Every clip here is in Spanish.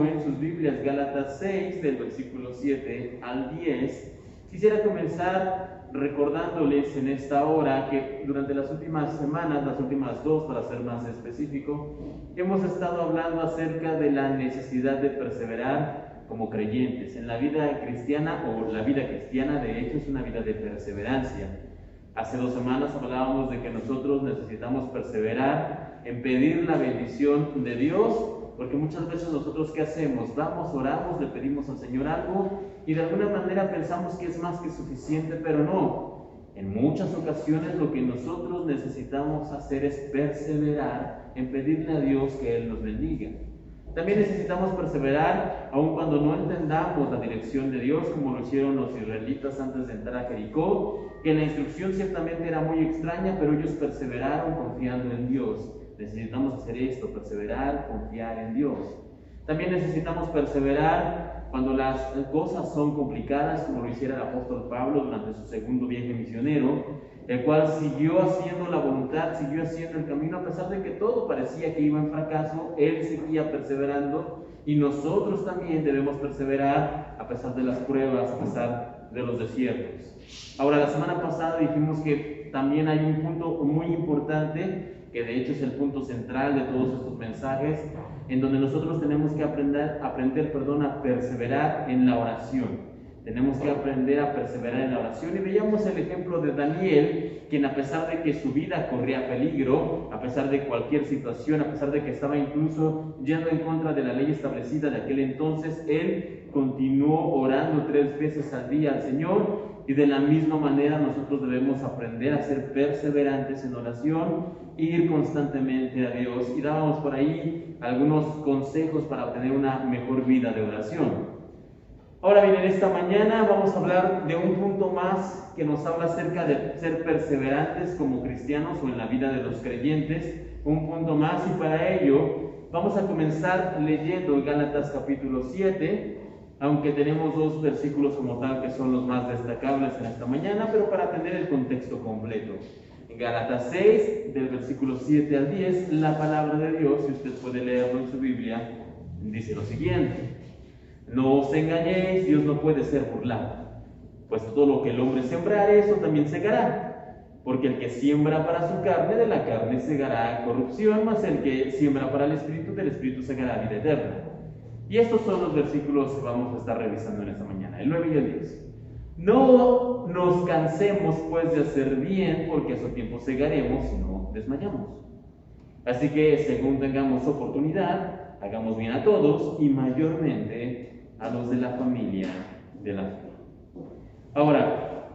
conmigo en sus Biblias Gálatas 6, del versículo 7 al 10, quisiera comenzar recordándoles en esta hora que durante las últimas semanas, las últimas dos para ser más específico, hemos estado hablando acerca de la necesidad de perseverar como creyentes. En la vida cristiana, o la vida cristiana de hecho es una vida de perseverancia. Hace 2 semanas hablábamos de que nosotros necesitamos perseverar en pedir la bendición de Dios, porque muchas veces nosotros ¿qué hacemos? Vamos, oramos, le pedimos al Señor algo y de alguna manera pensamos que es más que suficiente, pero no. En muchas ocasiones lo que nosotros necesitamos hacer es perseverar en pedirle a Dios que Él nos bendiga. También necesitamos perseverar aun cuando no entendamos la dirección de Dios, como lo hicieron los israelitas antes de entrar a Jericó, que la instrucción ciertamente era muy extraña, pero ellos perseveraron confiando en Dios. Necesitamos hacer esto, perseverar, confiar en Dios. También necesitamos perseverar cuando las cosas son complicadas, como lo hiciera el apóstol Pablo durante su segundo viaje misionero, el cual siguió haciendo la voluntad, siguió haciendo el camino, a pesar de que todo parecía que iba en fracaso, él seguía perseverando, y nosotros también debemos perseverar a pesar de las pruebas, a pesar de los desiertos. Ahora, la semana pasada dijimos que también hay un punto muy importante, que de hecho es el punto central de todos estos mensajes, en donde nosotros tenemos que aprender a perseverar en la oración. Tenemos que aprender a perseverar en la oración, y veíamos el ejemplo de Daniel, quien a pesar de que su vida corría peligro, a pesar de cualquier situación, a pesar de que estaba incluso yendo en contra de la ley establecida de aquel entonces, él continuó orando 3 veces al día al Señor. Y de la misma manera nosotros debemos aprender a ser perseverantes en oración, ir constantemente a Dios. Y dábamos por ahí algunos consejos para obtener una mejor vida de oración. Ahora bien, en esta mañana vamos a hablar de un punto más que nos habla acerca de ser perseverantes como cristianos o en la vida de los creyentes. Un punto más, y para ello vamos a comenzar leyendo Gálatas capítulo 7, aunque tenemos 2 versículos como tal que son los más destacables en esta mañana, pero para tener el contexto completo. En Gálatas 6, del versículo 7 al 10, la palabra de Dios, si usted puede leerlo en su Biblia, dice lo siguiente: No os engañéis, Dios no puede ser burlado, pues todo lo que el hombre sembrare, eso también segará. Porque el que siembra para su carne, de la carne segará corrupción, mas el que siembra para el Espíritu, del Espíritu segará vida eterna. Y estos son los versículos que vamos a estar revisando en esta mañana, el 9 y el 10. No nos cansemos pues de hacer bien, porque a su tiempo segaremos si no desmayamos. Así que según tengamos oportunidad, hagamos bien a todos, y mayormente a los de la familia de la fe. Ahora,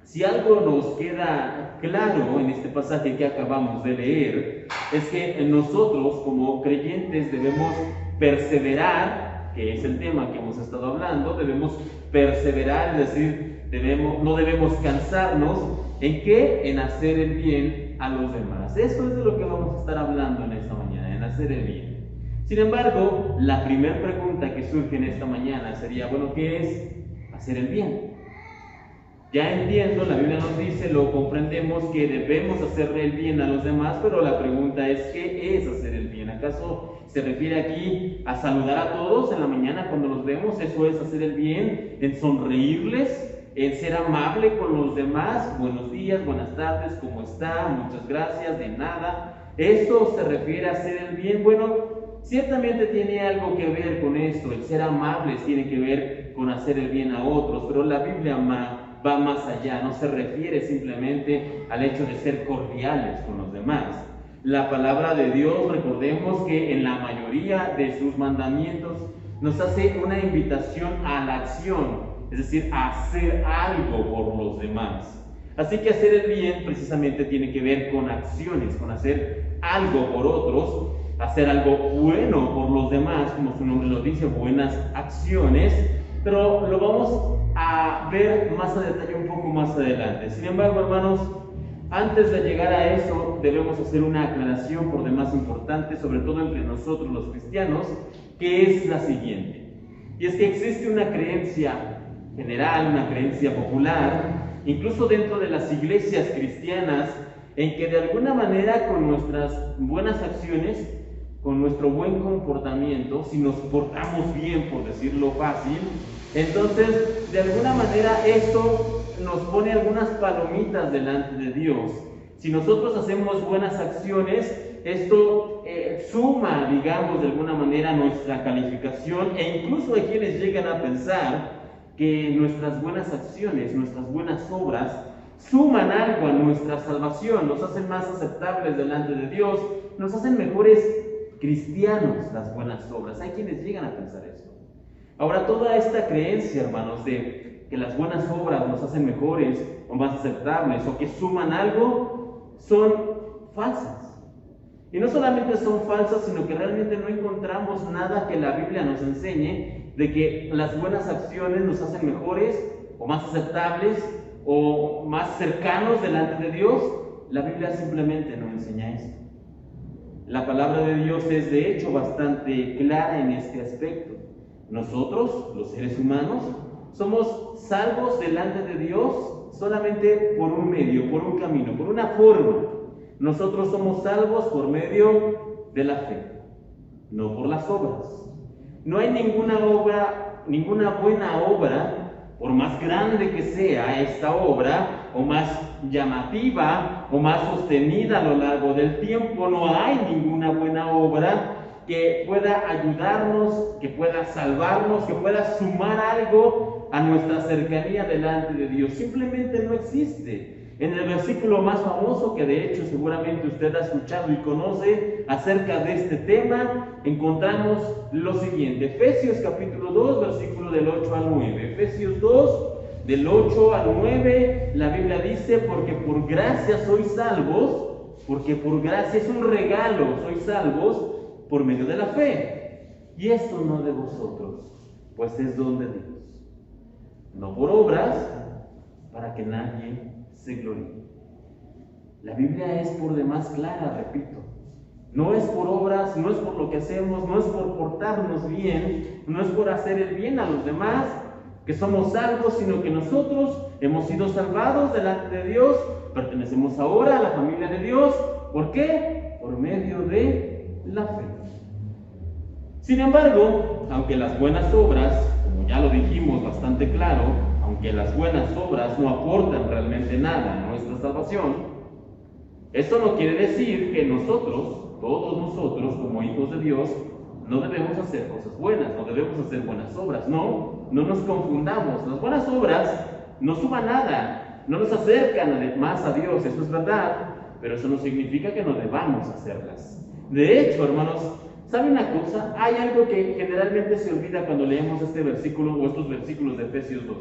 si algo nos queda claro en este pasaje que acabamos de leer, es que nosotros como creyentes debemos perseverar, que es el tema que hemos estado hablando. Debemos perseverar, es decir, no debemos cansarnos. ¿En qué? En hacer el bien a los demás. Eso es de lo que vamos a estar hablando en esta mañana, en hacer el bien. Sin embargo, la primera pregunta que surge en esta mañana sería, bueno, ¿qué es hacer el bien? Ya entiendo, la Biblia nos dice, lo comprendemos, que debemos hacerle el bien a los demás, pero la pregunta es, ¿qué es hacer el bien? ¿Acaso se refiere aquí a saludar a todos en la mañana cuando los vemos? ¿Eso es hacer el bien? ¿En sonreírles? ¿En ser amable con los demás? Buenos días, buenas tardes, ¿cómo está? Muchas gracias, de nada. ¿Eso se refiere a hacer el bien? Bueno, ciertamente tiene algo que ver con esto. El ser amables tiene que ver con hacer el bien a otros, pero la Biblia va más allá. No se refiere simplemente al hecho de ser cordiales con los demás. La palabra de Dios, recordemos que en la mayoría de sus mandamientos nos hace una invitación a la acción, es decir, a hacer algo por los demás. Así que hacer el bien precisamente tiene que ver con acciones, con hacer algo por otros, hacer algo bueno por los demás, como su nombre lo dice, buenas acciones, pero lo vamos a ver más a detalle un poco más adelante. Sin embargo, hermanos, antes de llegar a eso, debemos hacer una aclaración por demás importante, sobre todo entre nosotros los cristianos, que es la siguiente. Y es que existe una creencia general, una creencia popular, incluso dentro de las iglesias cristianas, en que de alguna manera con nuestras buenas acciones con nuestro buen comportamiento, si nos portamos bien, por decirlo fácil, entonces de alguna manera esto nos pone algunas palomitas delante de Dios. Si nosotros hacemos buenas acciones, esto suma, digamos, de alguna manera nuestra calificación, e incluso hay quienes llegan a pensar que nuestras buenas acciones, nuestras buenas obras, suman algo a nuestra salvación, nos hacen más aceptables delante de Dios, nos hacen mejores cristianos las buenas obras. Hay quienes llegan a pensar eso. Ahora, toda esta creencia, hermanos, de que las buenas obras nos hacen mejores o más aceptables o que suman algo, son falsas. Y no solamente son falsas, sino que realmente no encontramos nada que la Biblia nos enseñe de que las buenas acciones nos hacen mejores o más aceptables o más cercanos delante de Dios. La Biblia simplemente no enseña esto. La palabra de Dios es de hecho bastante clara en este aspecto. Nosotros, los seres humanos, somos salvos delante de Dios solamente por un medio, por un camino, por una forma. Nosotros somos salvos por medio de la fe, no por las obras. No hay ninguna buena obra, por más grande que sea esta obra, o más llamativa, o más sostenida a lo largo del tiempo, no hay ninguna buena obra que pueda ayudarnos, que pueda salvarnos, que pueda sumar algo a nuestra cercanía delante de Dios. Simplemente no existe. En el versículo más famoso, que de hecho seguramente usted ha escuchado y conoce acerca de este tema, encontramos lo siguiente. Efesios capítulo 2, versículo del 8 al 9. Efesios 2, del 8 al 9, la Biblia dice: porque por gracia sois salvos, porque por gracia es un regalo, sois salvos por medio de la fe. Y esto no de vosotros, pues es don de Dios, no por obras, para que nadie se gloríe. La Biblia es por demás clara, repito. No es por obras, no es por lo que hacemos, no es por portarnos bien, no es por hacer el bien a los demás que somos salvos, sino que nosotros hemos sido salvados delante de Dios, pertenecemos ahora a la familia de Dios. ¿Por qué? Por medio de la fe. Sin embargo, aunque las buenas obras, como ya lo dijimos bastante claro, aunque las buenas obras no aportan realmente nada a nuestra salvación, esto no quiere decir que nosotros, todos nosotros como hijos de Dios, no debemos hacer cosas buenas, no debemos hacer buenas obras. No nos confundamos. Las buenas obras no suman nada, no nos acercan más a Dios, eso es verdad, pero eso no significa que no debamos hacerlas. De hecho, hermanos, ¿sabe una cosa? Hay algo que generalmente se olvida cuando leemos este versículo o estos versículos de Efesios 2.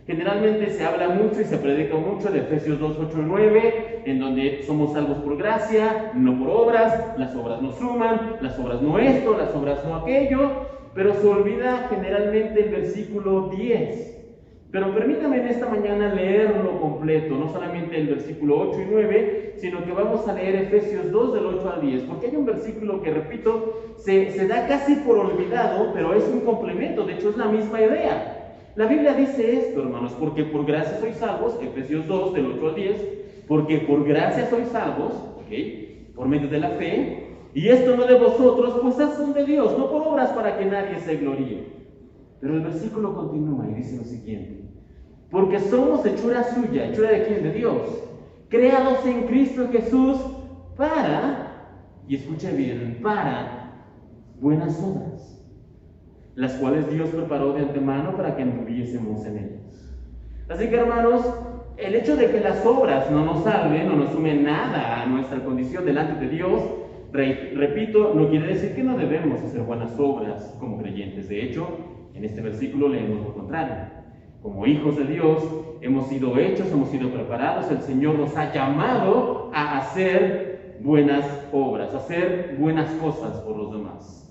Generalmente se habla mucho y se predica mucho de Efesios 2, 8 y 9, en donde somos salvos por gracia, no por obras, las obras no suman, las obras no esto, las obras no aquello, pero se olvida generalmente el versículo 10. Pero permítame en esta mañana leerlo completo, no solamente el versículo 8 y 9, sino que vamos a leer Efesios 2 del 8 al 10, porque hay un versículo que, repito, se da casi por olvidado, pero es un complemento, de hecho es la misma idea. La Biblia dice esto, hermanos: porque por gracia sois salvos, Efesios 2 del 8 al 10, porque por gracia sois salvos, por medio de la fe, y esto no de vosotros, pues es don de Dios, no por obras para que nadie se gloríe. Pero el versículo continúa y dice lo siguiente: porque somos hechura suya. ¿Hechura de quién? De Dios. Creados en Cristo Jesús para, y escuche bien, para buenas obras, las cuales Dios preparó de antemano para que anduviésemos en ellas. Así que, hermanos, el hecho de que las obras no nos salven, no nos sumen nada a nuestra condición delante de Dios, repito, no quiere decir que no debemos hacer buenas obras como creyentes. De hecho, en este versículo leemos lo contrario. Como hijos de Dios, hemos sido hechos, hemos sido preparados. El Señor nos ha llamado a hacer buenas obras, a hacer buenas cosas por los demás.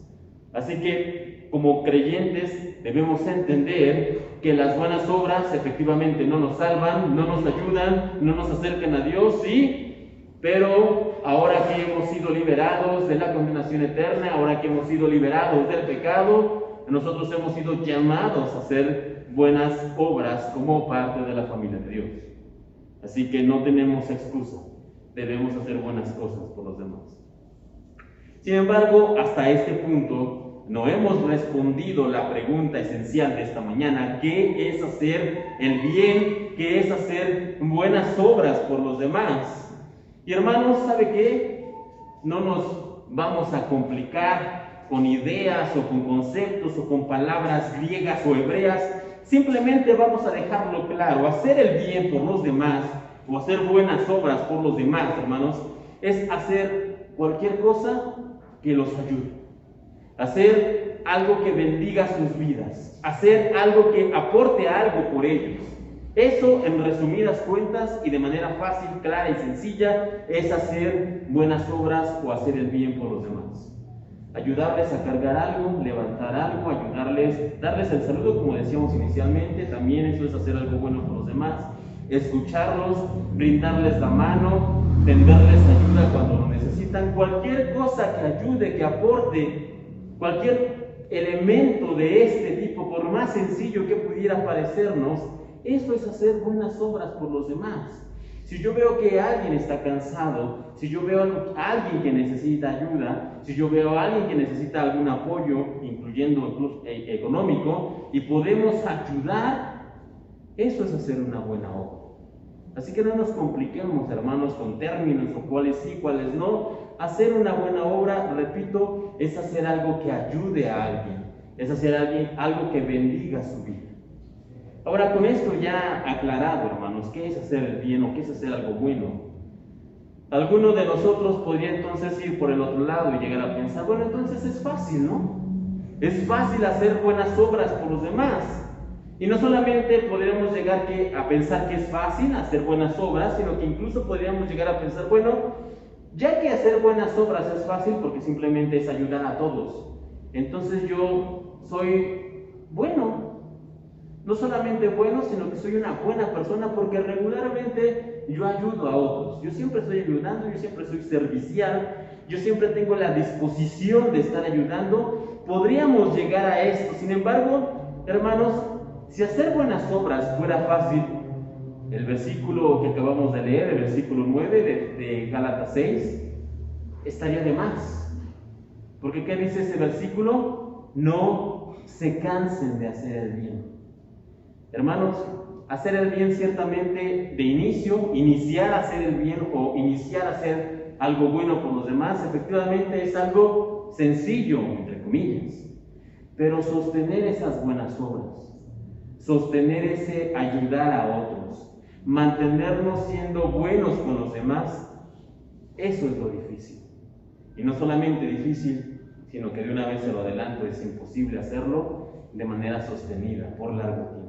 Así que, como creyentes, debemos entender que las buenas obras efectivamente no nos salvan, no nos ayudan, no nos acercan a Dios, sí, pero ahora que hemos sido liberados de la condenación eterna, ahora que hemos sido liberados del pecado, nosotros hemos sido llamados a hacer buenas obras como parte de la familia de Dios. Así que no tenemos excusa, debemos hacer buenas cosas por los demás. Sin embargo, hasta este punto no hemos respondido la pregunta esencial de esta mañana: ¿qué es hacer el bien? ¿Qué es hacer buenas obras por los demás? Y hermanos, ¿sabe qué? No nos vamos a complicar con ideas o con conceptos o con palabras griegas o hebreas. Simplemente vamos a dejarlo claro: hacer el bien por los demás o hacer buenas obras por los demás, hermanos, es hacer cualquier cosa que los ayude, hacer algo que bendiga sus vidas, hacer algo que aporte algo por ellos. Eso, en resumidas cuentas y de manera fácil, clara y sencilla, es hacer buenas obras o hacer el bien por los demás. Ayudarles a cargar algo, levantar algo, ayudarles, darles el saludo, como decíamos inicialmente, también eso es hacer algo bueno por los demás. Escucharlos, brindarles la mano, tenderles ayuda cuando lo necesitan. Cualquier cosa que ayude, que aporte, cualquier elemento de este tipo, por más sencillo que pudiera parecernos, eso es hacer buenas obras por los demás. Si yo veo que alguien está cansado, si yo veo a alguien que necesita ayuda, si yo veo a alguien que necesita algún apoyo, incluyendo incluso económico, y podemos ayudar, eso es hacer una buena obra. Así que no nos compliquemos, hermanos, con términos o cuáles sí, cuáles no. Hacer una buena obra, repito, es hacer algo que ayude a alguien, es hacer algo que bendiga su vida. Ahora, con esto ya aclarado, hermanos, ¿qué es hacer el bien o qué es hacer algo bueno? Alguno de nosotros podría entonces ir por el otro lado y llegar a pensar: bueno, entonces es fácil, ¿no? Es fácil hacer buenas obras por los demás. Y no solamente podríamos llegar a pensar que es fácil hacer buenas obras, sino que incluso podríamos llegar a pensar: bueno, ya que hacer buenas obras es fácil porque simplemente es ayudar a todos, entonces yo soy bueno. No solamente bueno, sino que soy una buena persona porque regularmente yo ayudo a otros. Yo siempre estoy ayudando, yo siempre soy servicial, yo siempre tengo la disposición de estar ayudando. Podríamos llegar a esto. Sin embargo, hermanos, si hacer buenas obras fuera fácil, el versículo que acabamos de leer, el versículo 9 de Gálatas 6, estaría de más. Porque ¿qué dice ese versículo? No se cansen de hacer el bien. Hermanos, hacer el bien ciertamente de inicio, iniciar a hacer el bien o iniciar a hacer algo bueno por los demás, efectivamente es algo sencillo, entre comillas. Pero sostener esas buenas obras, sostener ese ayudar a otros, mantenernos siendo buenos con los demás, eso es lo difícil. Y no solamente difícil, sino que de una vez se lo adelanto, es imposible hacerlo de manera sostenida por largo tiempo.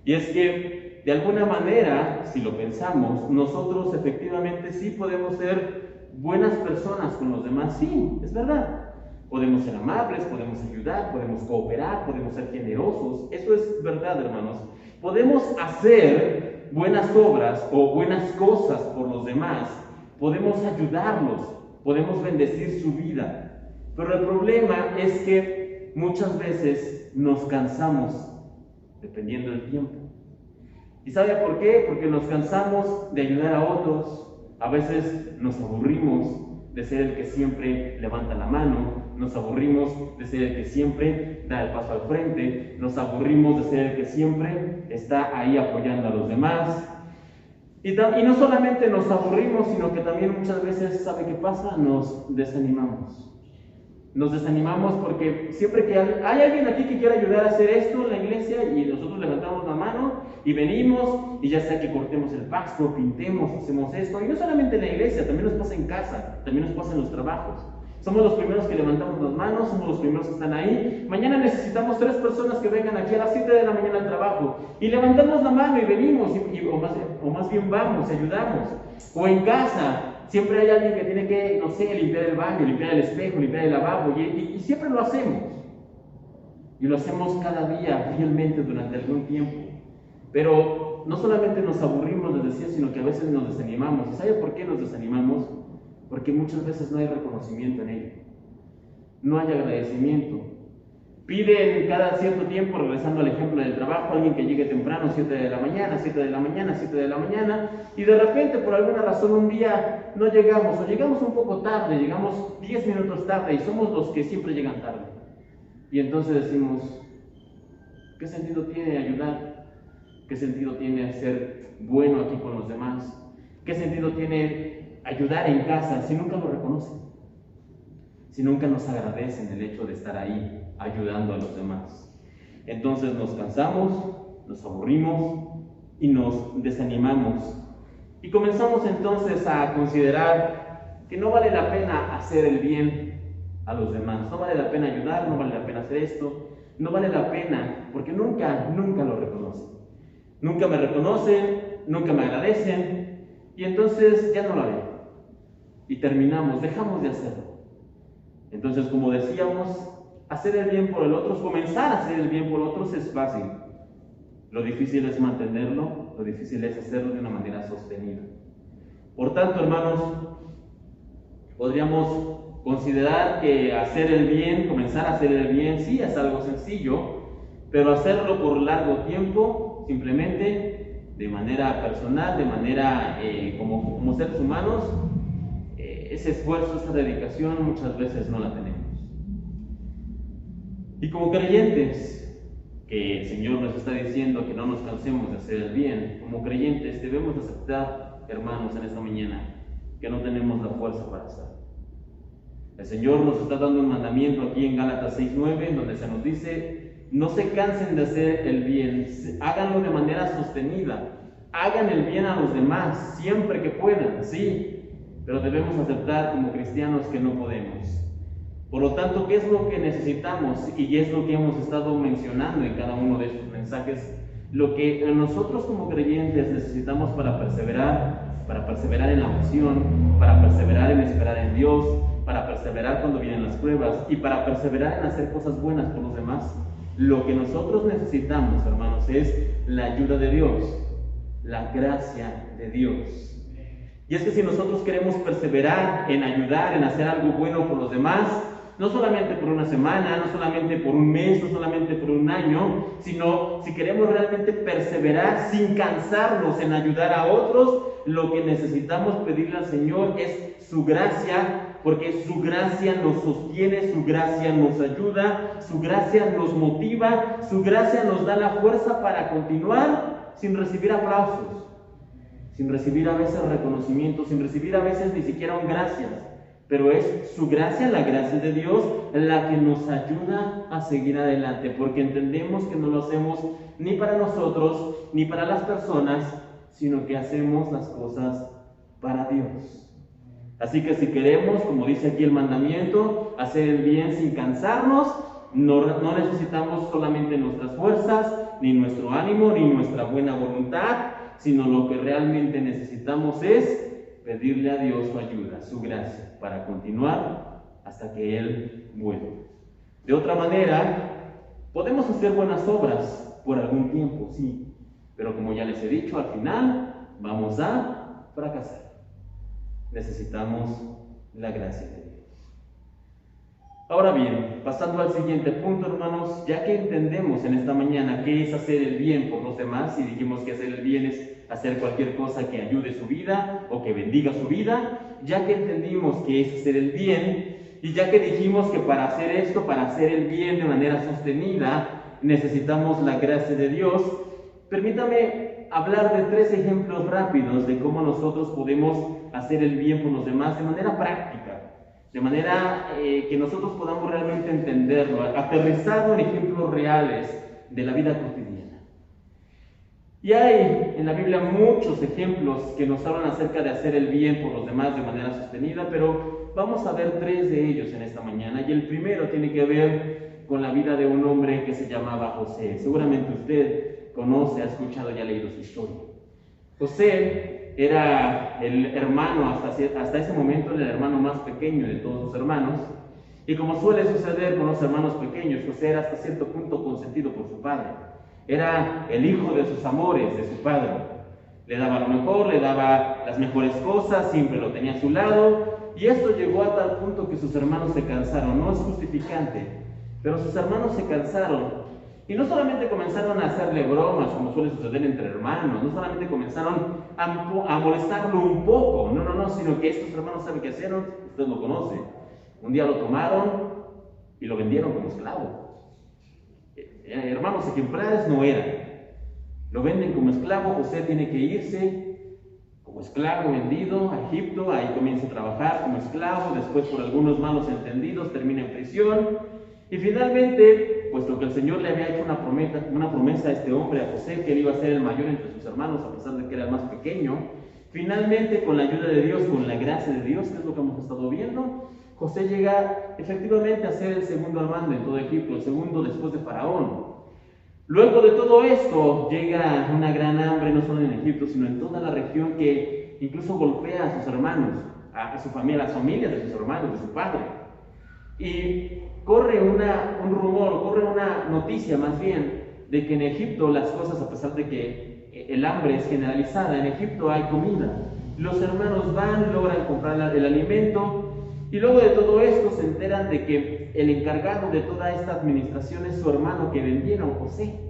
Y es que, de alguna manera, si lo pensamos, nosotros efectivamente sí podemos ser buenas personas con los demás, sí, es verdad. Podemos ser amables, podemos ayudar, podemos cooperar, podemos ser generosos, eso es verdad, hermanos. Podemos hacer buenas obras o buenas cosas por los demás, podemos ayudarlos, podemos bendecir su vida. Pero el problema es que muchas veces nos cansamos dependiendo del tiempo. ¿Y sabe por qué? Porque nos cansamos de ayudar a otros, a veces nos aburrimos de ser el que siempre levanta la mano, nos aburrimos de ser el que siempre da el paso al frente, nos aburrimos de ser el que siempre está ahí apoyando a los demás. Y no solamente nos aburrimos, sino que también muchas veces, ¿sabe qué pasa? Nos desanimamos. Nos desanimamos porque siempre que hay alguien aquí que quiera ayudar a hacer esto en la iglesia y nosotros levantamos la mano y venimos y ya sea que cortemos el pasto, pintemos, hacemos esto. Y no solamente en la iglesia, también nos pasa en casa, también nos pasa en los trabajos. Somos los primeros que levantamos las manos, somos los primeros que están ahí. Mañana necesitamos 3 personas que vengan aquí a las 7 de la mañana al trabajo. Y levantamos la mano y venimos, o más bien vamos, ayudamos. O en casa, siempre hay alguien que tiene que, no sé, limpiar el baño, limpiar el espejo, limpiar el lavabo. Y siempre lo hacemos. Y lo hacemos cada día, fielmente, durante algún tiempo. Pero no solamente nos aburrimos, les decía, sino que a veces nos desanimamos. ¿Y sabe por qué nos desanimamos? Porque muchas veces no hay reconocimiento en ello. No hay agradecimiento. Piden cada cierto tiempo, regresando al ejemplo del trabajo, alguien que llegue temprano, 7 de la mañana, 7 de la mañana, 7 de la mañana, y de repente, por alguna razón, un día no llegamos, o llegamos un poco tarde, llegamos 10 minutos tarde, y somos los que siempre llegan tarde. Y entonces decimos, ¿qué sentido tiene ayudar? ¿Qué sentido tiene ser bueno aquí con los demás? ¿Qué sentido tiene ayudar en casa si nunca lo reconocen? Si nunca nos agradecen el hecho de estar ahí ayudando a los demás. Entonces nos cansamos, nos aburrimos y nos desanimamos. Y comenzamos entonces a considerar que no vale la pena hacer el bien a los demás. No vale la pena ayudar, no vale la pena hacer esto. No vale la pena porque nunca lo reconocen. Nunca me reconocen, nunca me agradecen y entonces ya no lo haré. Y terminamos, dejamos de hacerlo. Entonces, como decíamos, hacer el bien por el otro, comenzar a hacer el bien por otros es fácil. Lo difícil es mantenerlo, lo difícil es hacerlo de una manera sostenida. Por tanto, hermanos, podríamos considerar que hacer el bien, comenzar a hacer el bien, sí es algo sencillo, pero hacerlo por largo tiempo, simplemente de manera personal, de manera como seres humanos, ese esfuerzo, esa dedicación muchas veces no la tenemos. Y como creyentes, que el Señor nos está diciendo que no nos cansemos de hacer el bien, como creyentes debemos aceptar, hermanos, en esta mañana, que no tenemos la fuerza para hacerlo. El Señor nos está dando un mandamiento aquí en Gálatas 6:9, en donde se nos dice, no se cansen de hacer el bien, háganlo de manera sostenida, hagan el bien a los demás, siempre que puedan, sí, pero debemos aceptar como cristianos que no podemos. Por lo tanto, ¿qué es lo que necesitamos? Y es lo que hemos estado mencionando en cada uno de estos mensajes. Lo que nosotros como creyentes necesitamos para perseverar en la oración, para perseverar en esperar en Dios, para perseverar cuando vienen las pruebas y para perseverar en hacer cosas buenas por los demás. Lo que nosotros necesitamos, hermanos, es la ayuda de Dios, la gracia de Dios. Y es que si nosotros queremos perseverar en ayudar, en hacer algo bueno por los demás, no solamente por una semana, no solamente por un mes, no solamente por un año, sino si queremos realmente perseverar sin cansarnos en ayudar a otros, lo que necesitamos pedirle al Señor es su gracia, porque su gracia nos sostiene, su gracia nos ayuda, su gracia nos motiva, su gracia nos da la fuerza para continuar sin recibir aplausos, sin recibir a veces reconocimiento, sin recibir a veces ni siquiera un gracias. Pero es su gracia, la gracia de Dios, la que nos ayuda a seguir adelante, porque entendemos que no lo hacemos ni para nosotros, ni para las personas, sino que hacemos las cosas para Dios. Así que si queremos, como dice aquí el mandamiento, hacer el bien sin cansarnos, no necesitamos solamente nuestras fuerzas, ni nuestro ánimo, ni nuestra buena voluntad, sino lo que realmente necesitamos es pedirle a Dios su ayuda, su gracia, para continuar hasta que Él vuelva. De otra manera, podemos hacer buenas obras por algún tiempo, sí, pero como ya les he dicho, al final vamos a fracasar. Necesitamos la gracia de Dios. Ahora bien, pasando al siguiente punto, hermanos, ya que entendemos en esta mañana qué es hacer el bien por los demás, y dijimos que hacer el bien es hacer cualquier cosa que ayude su vida o que bendiga su vida, ya que entendimos qué es hacer el bien, y ya que dijimos que para hacer esto, para hacer el bien de manera sostenida, necesitamos la gracia de Dios, permítame hablar de 3 ejemplos rápidos de cómo nosotros podemos hacer el bien por los demás de manera práctica, de manera que nosotros podamos realmente entenderlo, aterrizado en ejemplos reales de la vida cotidiana. Y hay en la Biblia muchos ejemplos que nos hablan acerca de hacer el bien por los demás de manera sostenida, pero vamos a ver 3 de ellos en esta mañana. Y el primero tiene que ver con la vida de un hombre que se llamaba José. Seguramente usted conoce, ha escuchado y ha leído su historia. José era el hermano, hasta ese momento era el hermano más pequeño de todos sus hermanos. Y como suele suceder con los hermanos pequeños, José era hasta cierto punto consentido por su padre. Era el hijo de sus amores, de su padre. Le daba lo mejor, le daba las mejores cosas, siempre lo tenía a su lado. Y esto llegó a tal punto que sus hermanos se cansaron. No es justificante, Pero sus hermanos se cansaron. Y no solamente comenzaron a hacerle bromas, como suele suceder entre hermanos, no solamente comenzaron a molestarlo un poco, no, sino que estos hermanos, ¿saben qué hicieron? Usted lo conoce. Un día lo tomaron y lo vendieron como esclavo. Hermanos ejemplares no eran. Lo venden como esclavo. José tiene que irse como esclavo vendido a Egipto. Ahí comienza a trabajar como esclavo. Después, por algunos malos entendidos, termina en prisión. Y finalmente, puesto que el Señor le había hecho una promesa a este hombre, a José, que él iba a ser el mayor entre sus hermanos, a pesar de que era el más pequeño, finalmente, con la ayuda de Dios, con la gracia de Dios, que es lo que hemos estado viendo, José llega efectivamente a ser el segundo al mando en todo Egipto, el segundo después de Faraón. Luego de todo esto, llega una gran hambre, no solo en Egipto, sino en toda la región, que incluso golpea a sus hermanos, a su familia, a las familias de sus hermanos, de su padre. Y corre un rumor, corre una noticia más bien, de que en Egipto las cosas, a pesar de que el hambre es generalizada, en Egipto hay comida. Los hermanos van, logran comprar el alimento, y luego de todo esto se enteran de que el encargado de toda esta administración es su hermano que vendieron, José.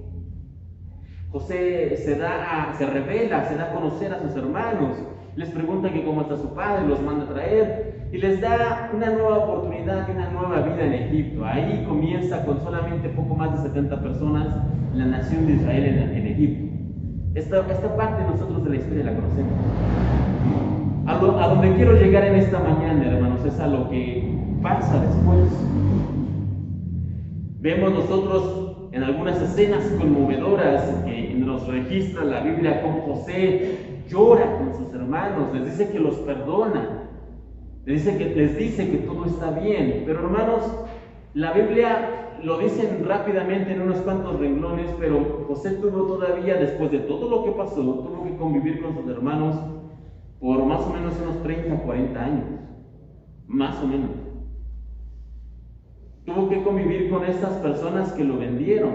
José se revela, se da a conocer a sus hermanos, les pregunta que cómo está su padre, los manda a traer y les da una nueva oportunidad y una nueva vida en Egipto. Ahí comienza con solamente poco más de 70 personas la nación de Israel en Egipto. Esta parte nosotros de la historia la conocemos. A donde quiero llegar en esta mañana, hermanos, es a lo que pasa después. Vemos nosotros en algunas escenas conmovedoras que nos registra la Biblia cómo José llora con sus hermanos, les dice que los perdona, les dice que todo está bien. Pero hermanos, la Biblia lo dicen rápidamente en unos cuantos renglones, pero José tuvo todavía, después de todo lo que pasó, tuvo que convivir con sus hermanos por más o menos unos 30, 40 años, más o menos. Tuvo que convivir con estas personas que lo vendieron,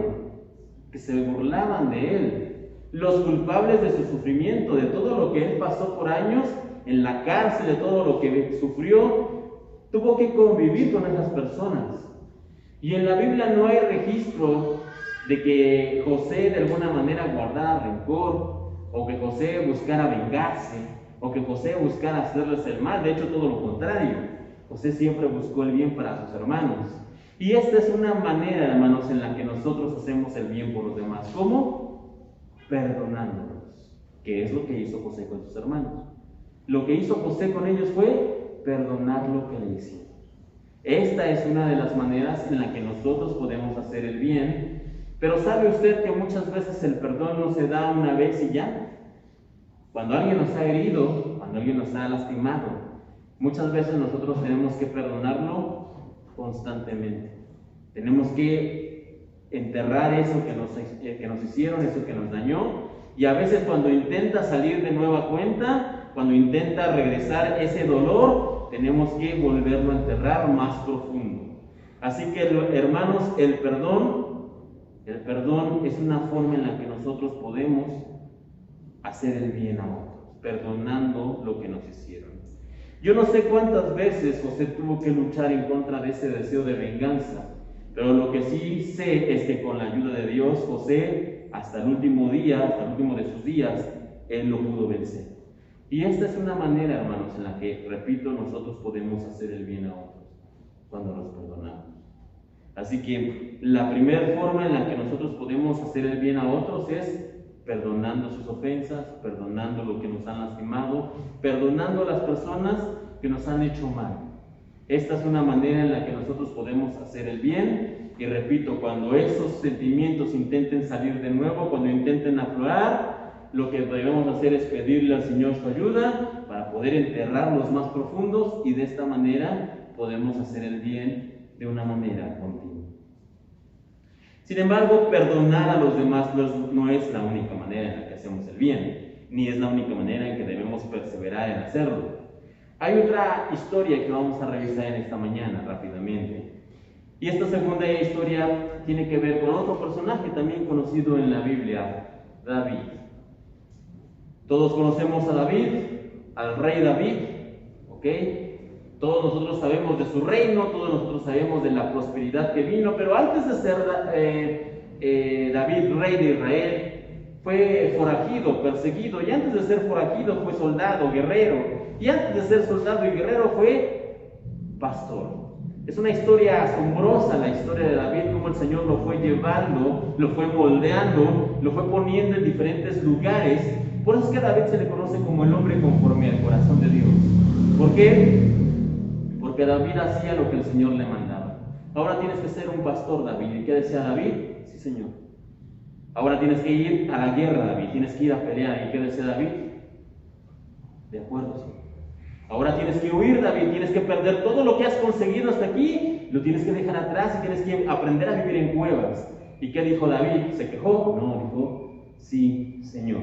que se burlaban de él, los culpables de su sufrimiento, de todo lo que él pasó por años en la cárcel, de todo lo que sufrió. Tuvo que convivir con esas personas. Y en la Biblia no hay registro de que José de alguna manera guardara rencor, o que José buscara vengarse, o que José buscara hacerles el mal. De hecho, todo lo contrario. José siempre buscó el bien para sus hermanos. Y esta es una manera, hermanos, en la que nosotros hacemos el bien por los demás. ¿Cómo? Perdonándolos. Que es lo que hizo José con sus hermanos. Lo que hizo José con ellos fue perdonar lo que le hicieron. Esta es una de las maneras en la que nosotros podemos hacer el bien. Pero ¿sabe usted que muchas veces el perdón no se da una vez y ya? Cuando alguien nos ha herido, cuando alguien nos ha lastimado, muchas veces nosotros tenemos que perdonarlo constantemente. Tenemos que enterrar eso que nos hicieron, eso que nos dañó, y a veces cuando intenta salir de nueva cuenta, cuando intenta regresar ese dolor, tenemos que volverlo a enterrar más profundo. Así que, hermanos, el perdón es una forma en la que nosotros podemos hacer el bien a otros, perdonando lo que nos hicieron. Yo no sé cuántas veces José tuvo que luchar en contra de ese deseo de venganza, pero lo que sí sé es que con la ayuda de Dios, José, hasta el último día, hasta el último de sus días, él lo pudo vencer. Y esta es una manera, hermanos, en la que, repito, nosotros podemos hacer el bien a otros, cuando los perdonamos. Así que la primera forma en la que nosotros podemos hacer el bien a otros es perdonando sus ofensas, perdonando lo que nos han lastimado, perdonando a las personas que nos han hecho mal. Esta es una manera en la que nosotros podemos hacer el bien. Y repito, cuando esos sentimientos intenten salir de nuevo, cuando intenten aflorar, lo que debemos hacer es pedirle al Señor su ayuda para poder enterrarlos más profundos, y de esta manera podemos hacer el bien de una manera continua. Sin embargo, perdonar a los demás no es la única manera en la que hacemos el bien, ni es la única manera en que debemos perseverar en hacerlo. Hay otra historia que vamos a revisar en esta mañana rápidamente. Y esta segunda historia tiene que ver con otro personaje también conocido en la Biblia, David. Todos conocemos a David, al rey David, ¿ok? Todos nosotros sabemos de su reino, todos nosotros sabemos de la prosperidad que vino, pero antes de ser David rey de Israel, fue forajido, perseguido, y antes de ser forajido fue soldado, guerrero, y antes de ser soldado y guerrero fue pastor. Es una historia asombrosa la historia de David, cómo el Señor lo fue llevando, lo fue moldeando, lo fue poniendo en diferentes lugares. Por eso es que a David se le conoce como el hombre conforme al corazón de Dios. ¿Por qué? Porque David hacía lo que el Señor le mandaba. Ahora tienes que ser un pastor, David. ¿Y qué decía David? Sí, Señor. Ahora tienes que ir a la guerra, David. Tienes que ir a pelear. ¿Y qué decía David? De acuerdo, Señor. Ahora tienes que huir, David. Tienes que perder todo lo que has conseguido hasta aquí. Lo tienes que dejar atrás y tienes que aprender a vivir en cuevas. ¿Y qué dijo David? ¿Se quejó? No, dijo, sí, Señor.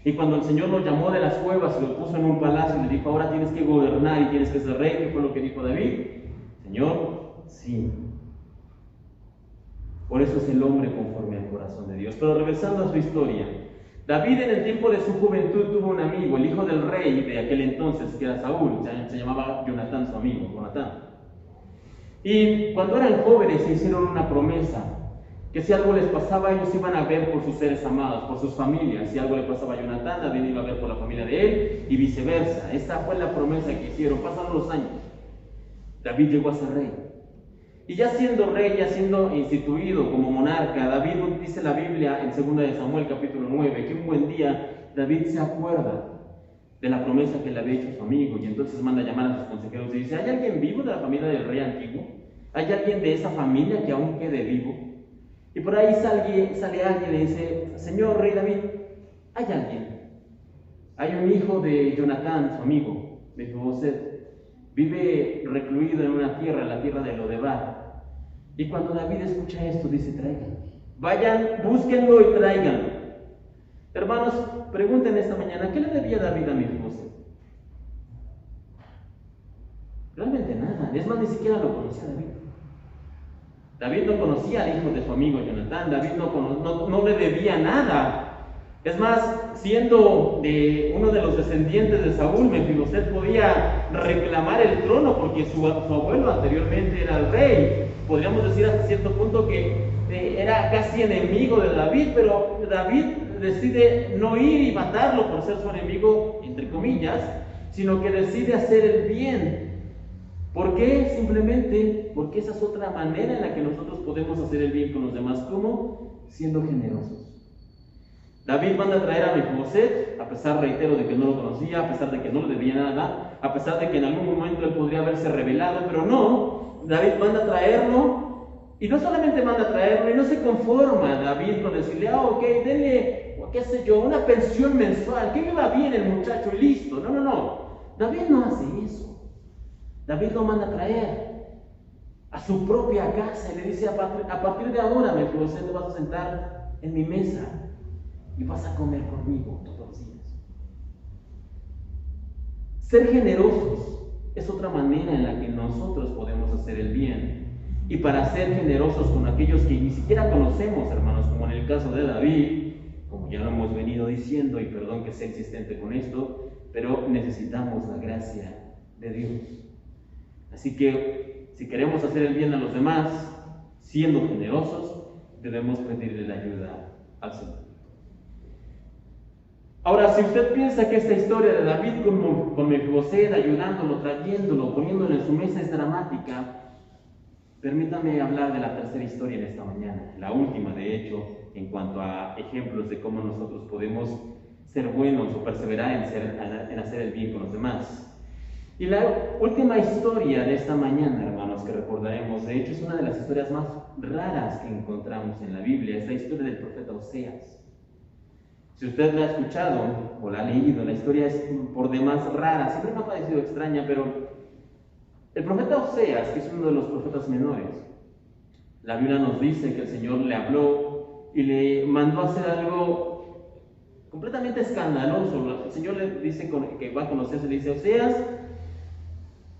Y cuando el Señor lo llamó de las cuevas y lo puso en un palacio y le dijo, ahora tienes que gobernar y tienes que ser rey, ¿qué fue lo que dijo David? Señor, sí. Por eso es el hombre conforme al corazón de Dios. Pero regresando a su historia, David en el tiempo de su juventud tuvo un amigo, el hijo del rey de aquel entonces, que era Saúl, se llamaba Jonatán, su amigo, Jonatán. Y cuando eran jóvenes se hicieron una promesa, que si algo les pasaba, ellos iban a ver por sus seres amados, por sus familias. Si algo le pasaba a Jonatán, David iba a ver por la familia de él, y viceversa. Esta fue la promesa que hicieron. Pasaron los años. David llegó a ser rey. Y ya siendo rey, ya siendo instituido como monarca, David, dice la Biblia en 2 de Samuel capítulo 9, que un buen día David se acuerda de la promesa que le había hecho a su amigo, y entonces manda a llamar a sus consejeros y dice, ¿hay alguien vivo de la familia del rey antiguo? ¿Hay alguien de esa familia que aún quede vivo? Y por ahí sale alguien y le dice, Señor rey David, hay alguien. Hay un hijo de Jonatán, su amigo, de Mefiboset, vive recluido en una tierra, la tierra de Lodebar. Y cuando David escucha esto, dice, traigan. Vayan, búsquenlo y tráiganlo. Hermanos, pregunten esta mañana, ¿qué le debía David a Mefiboset? Realmente nada. Es más, ni siquiera lo conocía David. David no conocía al hijo de su amigo Jonatán. David no le debía nada. Es más, siendo uno de los descendientes de Saúl, Mefiboset podía reclamar el trono porque su abuelo anteriormente era el rey. Podríamos decir hasta cierto punto que era casi enemigo de David, pero David decide no ir y matarlo por ser su enemigo, entre comillas, sino que decide hacer el bien. ¿Por qué? Simplemente porque esa es otra manera en la que nosotros podemos hacer el bien con los demás. ¿Cómo? Siendo generosos. David manda a traer a Mefiboset, a pesar, reitero, de que no lo conocía, a pesar de que no le debía nada, a pesar de que en algún momento él podría haberse rebelado, pero no, David manda a traerlo, y no solamente manda a traerlo, y no se conforma David con decirle, ok, denle, qué sé yo, una pensión mensual, que viva bien el muchacho y listo. No, David no hace eso. David lo manda a traer a su propia casa y le dice, a partir de ahora, Mefiboset, te vas a sentar en mi mesa y vas a comer conmigo todos los días. Ser generosos es otra manera en la que nosotros podemos hacer el bien. Y para ser generosos con aquellos que ni siquiera conocemos, hermanos, como en el caso de David, como ya lo hemos venido diciendo, y perdón que sea insistente con esto, pero necesitamos la gracia de Dios. Así que, si queremos hacer el bien a los demás, siendo generosos, debemos pedirle la ayuda al Señor. Ahora, si usted piensa que esta historia de David con Mefiboset, ayudándolo, trayéndolo, poniéndolo en su mesa es dramática, permítame hablar de la tercera historia en esta mañana, la última de hecho, en cuanto a ejemplos de cómo nosotros podemos ser buenos o perseverar en hacer el bien con los demás. Y la última historia de esta mañana, hermanos, que recordaremos, de hecho es una de las historias más raras que encontramos en la Biblia, es la historia del profeta Oseas. Si usted la ha escuchado o la ha leído, la historia es por demás rara, siempre me ha parecido extraña, pero el profeta Oseas, que es uno de los profetas menores, la Biblia nos dice que el Señor le habló y le mandó a hacer algo completamente escandaloso. El Señor le dice que va a conocerse, le dice, Oseas,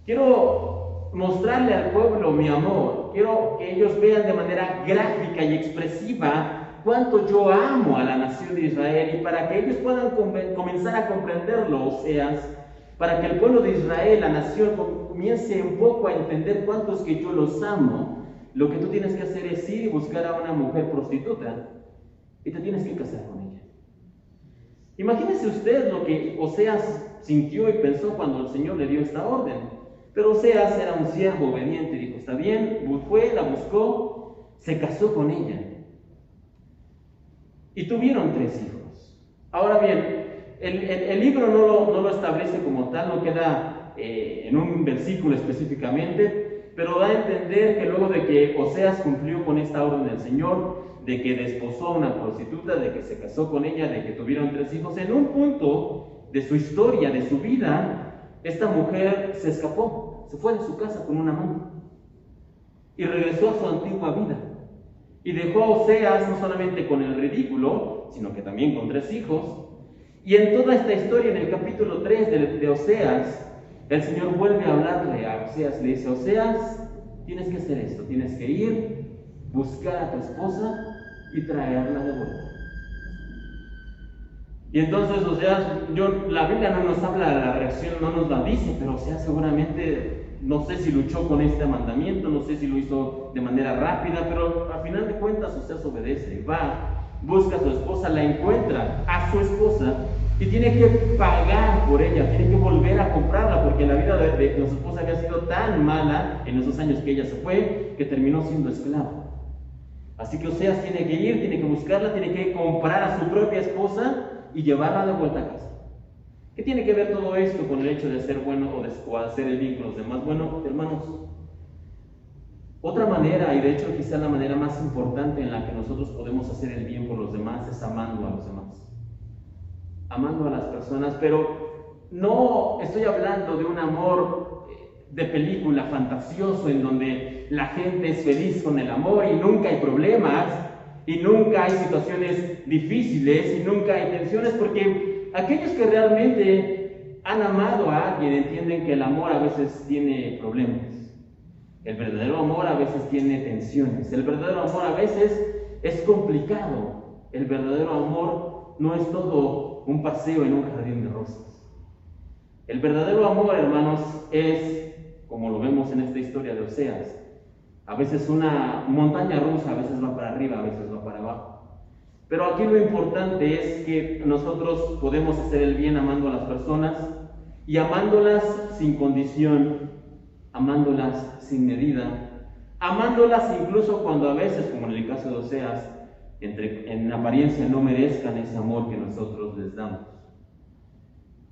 quiero mostrarle al pueblo mi amor, quiero que ellos vean de manera gráfica y expresiva cuánto yo amo a la nación de Israel, y para que ellos puedan comenzar a comprenderlo, Oseas, para que el pueblo de Israel, la nación, comience un poco a entender cuánto es que yo los amo, lo que tú tienes que hacer es ir y buscar a una mujer prostituta y te tienes que casar con ella. Imagínese usted lo que Oseas sintió y pensó cuando el Señor le dio esta orden. Pero Oseas era un siervo obediente y dijo, está bien, fue, la buscó, se casó con ella. Y tuvieron 3 hijos. Ahora bien, el libro no lo establece como tal, no queda en un versículo específicamente, pero da a entender que luego de que Oseas cumplió con esta orden del Señor, de que desposó a una prostituta, de que se casó con ella, de que tuvieron 3 hijos, en un punto de su historia, de su vida, esta mujer se escapó, se fue de su casa con un amante y regresó a su antigua vida. Y dejó a Oseas no solamente con el ridículo, sino que también con 3 hijos. Y en toda esta historia, en el capítulo 3 de Oseas, el Señor vuelve a hablarle a Oseas, le dice, Oseas, tienes que hacer esto, tienes que ir, buscar a tu esposa y traerla de vuelta. Y entonces Oseas, la Biblia no nos habla de la reacción, no nos la dice, pero Oseas seguramente, no sé si luchó con este mandamiento, no sé si lo hizo de manera rápida, pero al final de cuentas Oseas obedece, va, busca a su esposa, la encuentra a su esposa y tiene que pagar por ella, tiene que volver a comprarla, porque la vida de su esposa había sido tan mala en esos años que ella se fue, que terminó siendo esclava. Así que Oseas tiene que ir, tiene que buscarla, tiene que comprar a su propia esposa y llevarla de vuelta a casa. ¿Qué tiene que ver todo esto con el hecho de ser bueno o hacer el bien con los demás? Bueno, hermanos, otra manera, y de hecho quizá la manera más importante en la que nosotros podemos hacer el bien por los demás, es amando a los demás. Amando a las personas, pero no estoy hablando de un amor de película fantasioso en donde la gente es feliz con el amor y nunca hay problemas y nunca hay situaciones difíciles y nunca hay tensiones, porque aquellos que realmente han amado a alguien entienden que el amor a veces tiene problemas. El verdadero amor a veces tiene tensiones. El verdadero amor a veces es complicado. El verdadero amor no es todo un paseo en un jardín de rosas. El verdadero amor, hermanos, es, como lo vemos en esta historia de Oseas, a veces una montaña rusa, a veces va para arriba, a veces va para abajo. Pero aquí lo importante es que nosotros podemos hacer el bien amando a las personas y amándolas sin condición, amándolas sin medida, amándolas incluso cuando a veces, como en el caso de Oseas, en apariencia no merezcan ese amor que nosotros les damos.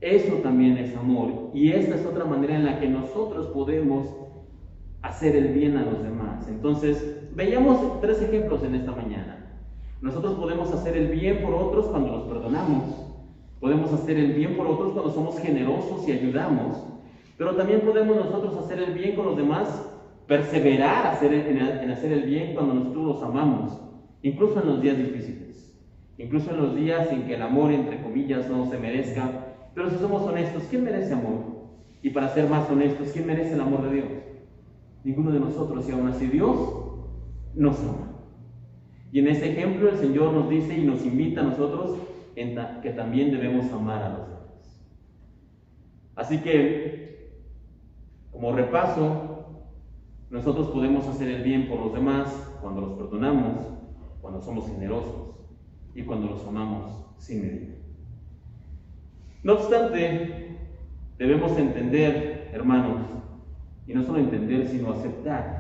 Eso también es amor, y esta es otra manera en la que nosotros podemos hacer el bien a los demás. Entonces, veíamos 3 ejemplos en esta mañana. Nosotros podemos hacer el bien por otros cuando los perdonamos. Podemos hacer el bien por otros cuando somos generosos y ayudamos. Pero también podemos nosotros hacer el bien con los demás, perseverar en hacer el bien cuando nosotros los amamos, incluso en los días difíciles, incluso en los días en que el amor, entre comillas, no se merezca. Pero si somos honestos, ¿quién merece amor? Y para ser más honestos, ¿quién merece el amor de Dios? Ninguno de nosotros, y aún así Dios nos ama. Y en ese ejemplo el Señor nos dice y nos invita a nosotros que también debemos amar a los demás. Así que, como repaso, nosotros podemos hacer el bien por los demás cuando los perdonamos, cuando somos generosos y cuando los amamos sin medida. No obstante, debemos entender, hermanos, y no solo entender, sino aceptar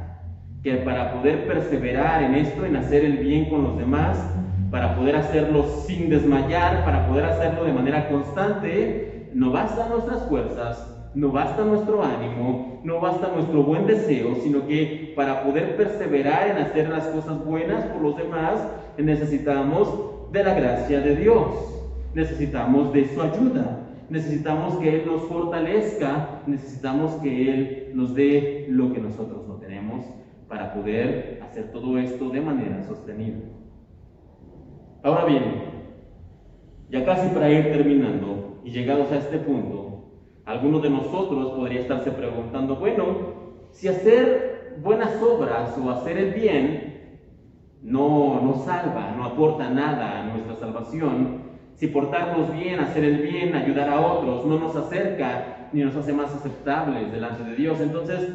que para poder perseverar en esto, en hacer el bien con los demás, para poder hacerlo sin desmayar, para poder hacerlo de manera constante, no bastan nuestras fuerzas, no basta nuestro ánimo, no basta nuestro buen deseo, sino que para poder perseverar en hacer las cosas buenas por los demás, necesitamos de la gracia de Dios, necesitamos de su ayuda. Necesitamos que Él nos fortalezca, necesitamos que Él nos dé lo que nosotros no tenemos para poder hacer todo esto de manera sostenida. Ahora bien, ya casi para ir terminando y llegados a este punto, alguno de nosotros podría estarse preguntando, bueno, si hacer buenas obras o hacer el bien no nos salva, no aporta nada a nuestra salvación, si portarnos bien, hacer el bien, ayudar a otros, no nos acerca ni nos hace más aceptables delante de Dios. Entonces,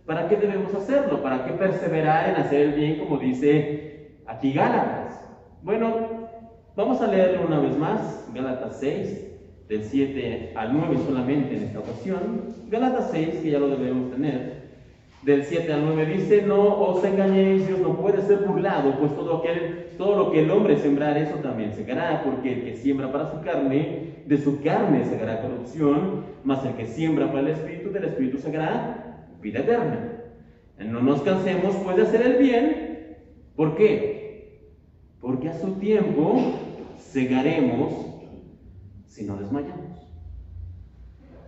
¿para qué debemos hacerlo? ¿Para qué perseverar en hacer el bien, como dice aquí Gálatas? Bueno, vamos a leerlo una vez más, Gálatas 6, del 7 al 9 solamente en esta ocasión. Gálatas 6, que ya lo debemos tener, del 7 al 9 dice: no os engañéis, Dios no puede ser burlado, pues todo lo que el hombre sembrar, eso también segará, porque el que siembra para su carne, de su carne segará corrupción, mas el que siembra para el Espíritu, del Espíritu segará vida eterna. No nos cansemos pues de hacer el bien. ¿Por qué? Porque a su tiempo segaremos si no desmayamos.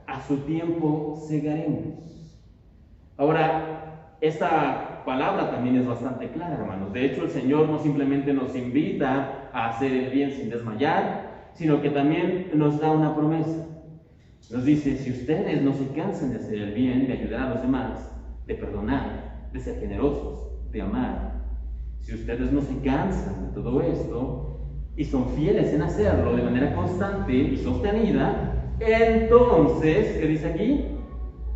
A su tiempo segaremos. Ahora, esta palabra también es bastante clara, hermanos. De hecho, el Señor no simplemente nos invita a hacer el bien sin desmayar, sino que también nos da una promesa. Nos dice: si ustedes no se cansan de hacer el bien, de ayudar a los demás, de perdonar, de ser generosos, de amar, si ustedes no se cansan de todo esto y son fieles en hacerlo de manera constante y sostenida, entonces, ¿qué dice aquí?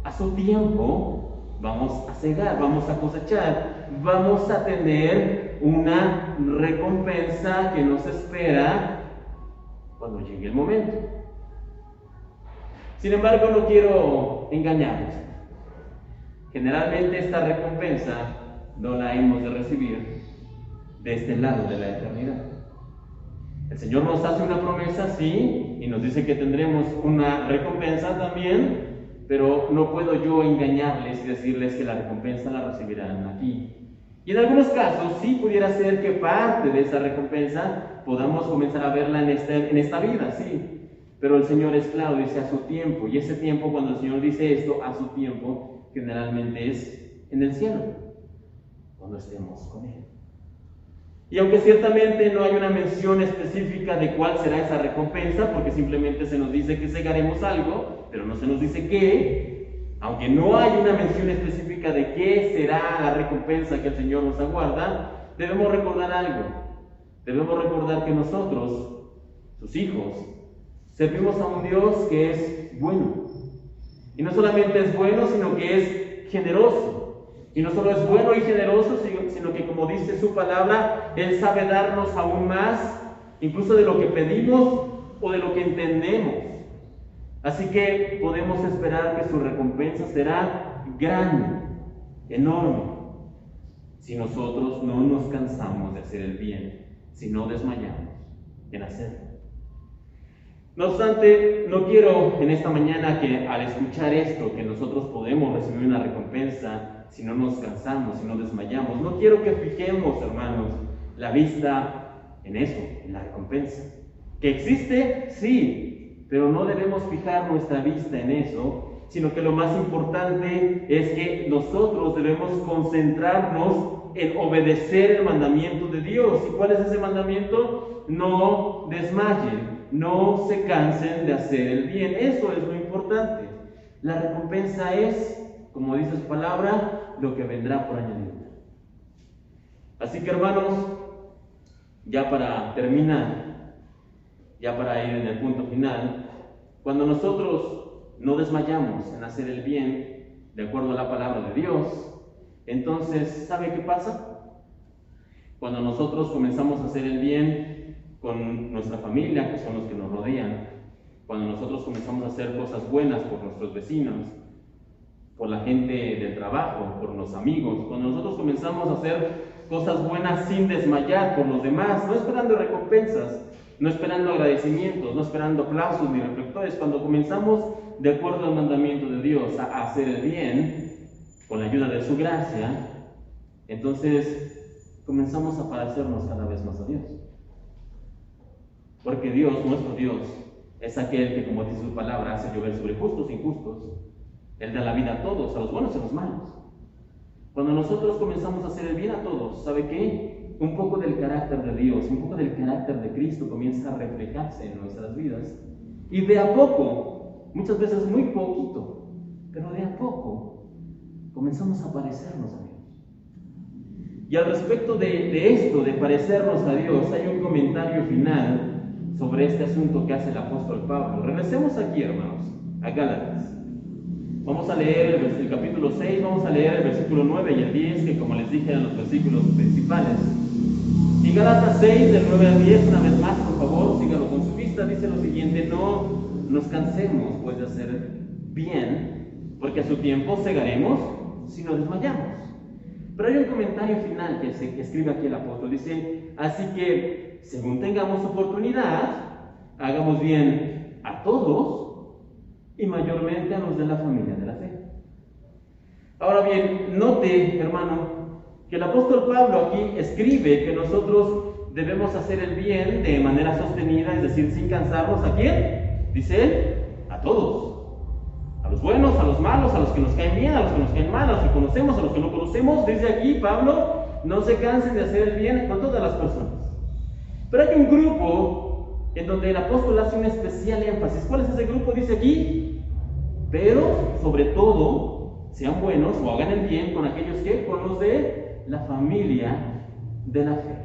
A su tiempo vamos a segar, vamos a cosechar, vamos a tener una recompensa que nos espera cuando llegue el momento. Sin embargo, no quiero engañarnos. Generalmente esta recompensa no la hemos de recibir de este lado de la eternidad. El Señor nos hace una promesa, sí, y nos dice que tendremos una recompensa también, pero no puedo yo engañarles y decirles que la recompensa la recibirán aquí. Y en algunos casos sí pudiera ser que parte de esa recompensa podamos comenzar a verla en esta vida, sí. Pero el Señor es claro, dice a su tiempo, y ese tiempo, cuando el Señor dice esto, a su tiempo, generalmente es en el cielo, cuando estemos con Él. Y aunque ciertamente no hay una mención específica de cuál será esa recompensa, porque simplemente se nos dice que segaremos algo, pero no se nos dice qué, aunque no hay una mención específica de qué será la recompensa que el Señor nos aguarda, debemos recordar algo. Debemos recordar que nosotros, sus hijos, servimos a un Dios que es bueno. Y no solamente es bueno, sino que es generoso. Y no solo es bueno y generoso, sino que, como dice su palabra, Él sabe darnos aún más, incluso de lo que pedimos o de lo que entendemos. Así que podemos esperar que su recompensa será grande, enorme, si nosotros no nos cansamos de hacer el bien, si no desmayamos en hacerlo. No obstante, no quiero en esta mañana que al escuchar esto, que nosotros podemos recibir una recompensa si no nos cansamos, si no desmayamos. No quiero que fijemos, hermanos, la vista en eso, en la recompensa. ¿Que existe? Sí, pero no debemos fijar nuestra vista en eso, sino que lo más importante es que nosotros debemos concentrarnos en obedecer el mandamiento de Dios. ¿Y cuál es ese mandamiento? No desmayen, no se cansen de hacer el bien. Eso es lo importante. La recompensa es, como dice su palabra, lo que vendrá por añadidura. Así que, hermanos, ya para terminar, ya para ir en el punto final, cuando nosotros no desmayamos en hacer el bien de acuerdo a la palabra de Dios, entonces, ¿sabe qué pasa? Cuando nosotros comenzamos a hacer el bien con nuestra familia, que son los que nos rodean, cuando nosotros comenzamos a hacer cosas buenas por nuestros vecinos, por la gente del trabajo, por los amigos, cuando nosotros comenzamos a hacer cosas buenas sin desmayar por los demás, no esperando recompensas, no esperando agradecimientos, no esperando aplausos ni reflectores, cuando comenzamos de acuerdo al mandamiento de Dios a hacer el bien, con la ayuda de su gracia, entonces comenzamos a parecernos cada vez más a Dios. Porque Dios, nuestro Dios, es aquel que, como dice su palabra, hace llover sobre justos e injustos. Él da la vida a todos, a los buenos y a los malos. Cuando nosotros comenzamos a hacer el bien a todos, ¿sabe qué? Un poco del carácter de Dios, un poco del carácter de Cristo comienza a reflejarse en nuestras vidas. Y de a poco, muchas veces muy poquito, pero de a poco, comenzamos a parecernos a Dios. Y al respecto de esto, de parecernos a Dios, hay un comentario final sobre este asunto que hace el apóstol Pablo. Regresemos aquí, hermanos, a Gálatas. Vamos a leer el capítulo 6, vamos a leer el versículo 9 y el 10, que como les dije eran los versículos principales. Y Gálatas 6, del 9 al 10, una vez más, por favor, sígalo con su vista, dice lo siguiente: no nos cansemos pues de hacer bien, porque a su tiempo segaremos si no desmayamos. Pero hay un comentario final que escribe aquí el apóstol, dice: así que, según tengamos oportunidad, hagamos bien a todos, y mayormente a los de la familia de la fe. Ahora bien, note, hermano, que el apóstol Pablo aquí escribe que nosotros debemos hacer el bien de manera sostenida, es decir, sin cansarnos. ¿A quién? Dice él: a todos. A los buenos, a los malos, a los que nos caen bien, a los que nos caen mal, a los que conocemos, a los que no conocemos. Desde aquí, Pablo: no se cansen de hacer el bien con todas las personas. Pero hay un grupo en donde el apóstol hace un especial énfasis. ¿Cuál es ese grupo? Dice aquí: pero, sobre todo, sean buenos o hagan el bien con aquellos que, con los de la familia de la fe.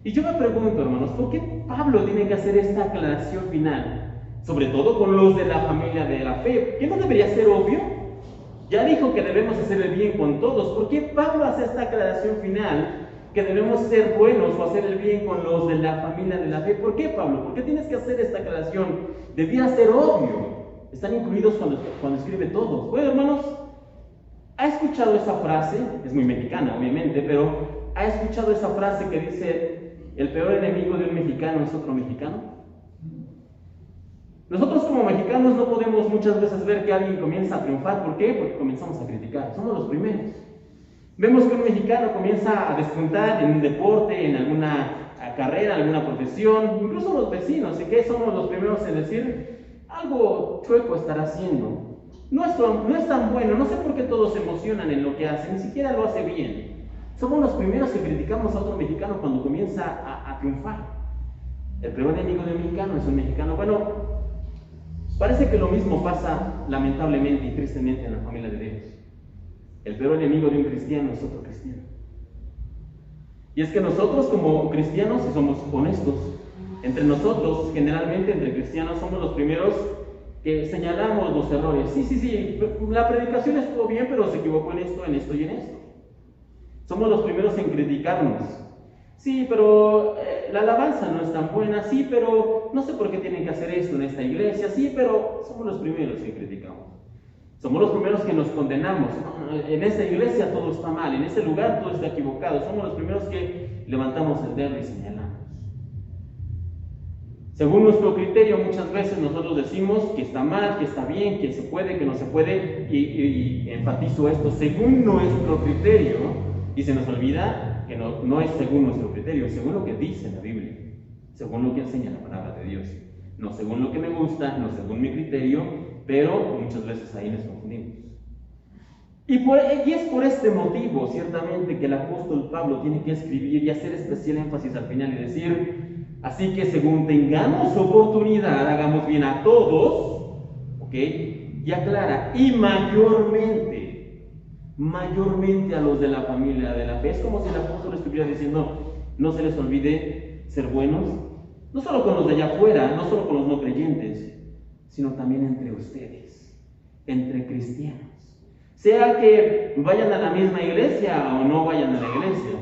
Y yo me pregunto, hermanos, ¿por qué Pablo tiene que hacer esta aclaración final? Sobre todo con los de la familia de la fe. ¿Qué no debería ser obvio? Ya dijo que debemos hacer el bien con todos. ¿Por qué Pablo hace esta aclaración final? Que debemos ser buenos o hacer el bien con los de la familia de la fe. ¿Por qué, Pablo? ¿Por qué tienes que hacer esta aclaración? Debía ser obvio. Están incluidos cuando escribe todos. Bueno, hermanos, ¿ha escuchado esa frase? Es muy mexicana, obviamente, pero ¿ha escuchado esa frase que dice: el peor enemigo de un mexicano es otro mexicano? Nosotros como mexicanos no podemos muchas veces ver que alguien comienza a triunfar. ¿Por qué? Porque comenzamos a criticar. Somos los primeros. Vemos que un mexicano comienza a despuntar en un deporte, en alguna carrera, en alguna profesión, incluso los vecinos. ¿Y qué? Somos los primeros en decir: algo chueco estará haciendo. No es tan bueno. No sé por qué todos se emocionan en lo que hace. Ni siquiera lo hace bien. Somos los primeros que criticamos a otro mexicano cuando comienza a triunfar. El peor enemigo de un mexicano es un mexicano. Bueno, parece que lo mismo pasa lamentablemente y tristemente en la familia de Dios. El peor enemigo de un cristiano es otro cristiano. Y es que nosotros como cristianos, si somos honestos, entre nosotros, generalmente entre cristianos, somos los primeros que señalamos los errores. Sí, la predicación estuvo bien, pero se equivocó en esto y en esto. Somos los primeros en criticarnos. Sí, pero la alabanza no es tan buena. Sí, pero no sé por qué tienen que hacer esto en esta iglesia. Sí, pero somos los primeros que criticamos. Somos los primeros que nos condenamos. En esa iglesia todo está mal, en ese lugar todo está equivocado. Somos los primeros que levantamos el dedo y señalamos. Según nuestro criterio, muchas veces nosotros decimos que está mal, que está bien, que se puede, que no se puede, y enfatizo esto: según nuestro criterio, y se nos olvida que no es según nuestro criterio, es según lo que dice la Biblia, según lo que enseña la palabra de Dios. No según lo que me gusta, no según mi criterio, pero muchas veces ahí nos confundimos. Y es por este motivo, ciertamente, que el apóstol Pablo tiene que escribir y hacer especial énfasis al final y decir: así que según tengamos oportunidad, hagamos bien a todos, ¿ok? Y aclara: y mayormente a los de la familia de la fe. Es como si el apóstol estuviera diciendo: no se les olvide ser buenos, no solo con los de allá afuera, no solo con los no creyentes, sino también entre ustedes, entre cristianos. Sea que vayan a la misma iglesia o no vayan a la iglesia,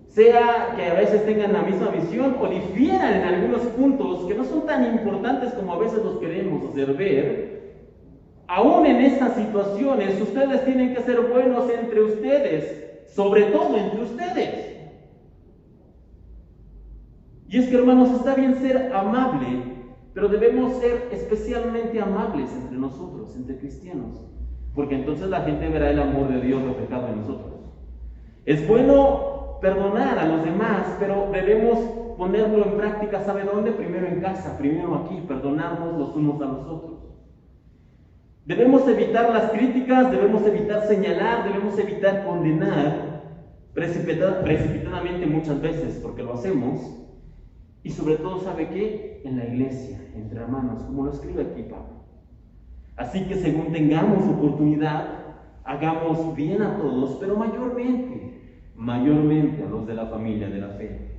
sea que a veces tengan la misma visión o difieran en algunos puntos que no son tan importantes como a veces los queremos hacer ver, aún en estas situaciones ustedes tienen que ser buenos entre ustedes, sobre todo entre ustedes. Y es que, hermanos, está bien ser amable, pero debemos ser especialmente amables entre nosotros, entre cristianos, porque entonces la gente verá el amor de Dios reflejado en nosotros. Es bueno perdonar a los demás, pero debemos ponerlo en práctica. ¿Sabe dónde? Primero en casa, primero aquí, perdonarnos los unos a los otros. Debemos evitar las críticas, debemos evitar señalar, debemos evitar condenar precipitadamente muchas veces, porque lo hacemos. Y sobre todo, ¿sabe qué? En la iglesia, entre hermanos, como lo escribe aquí Pablo. Así que según tengamos oportunidad, hagamos bien a todos, pero mayormente a los de la familia de la fe.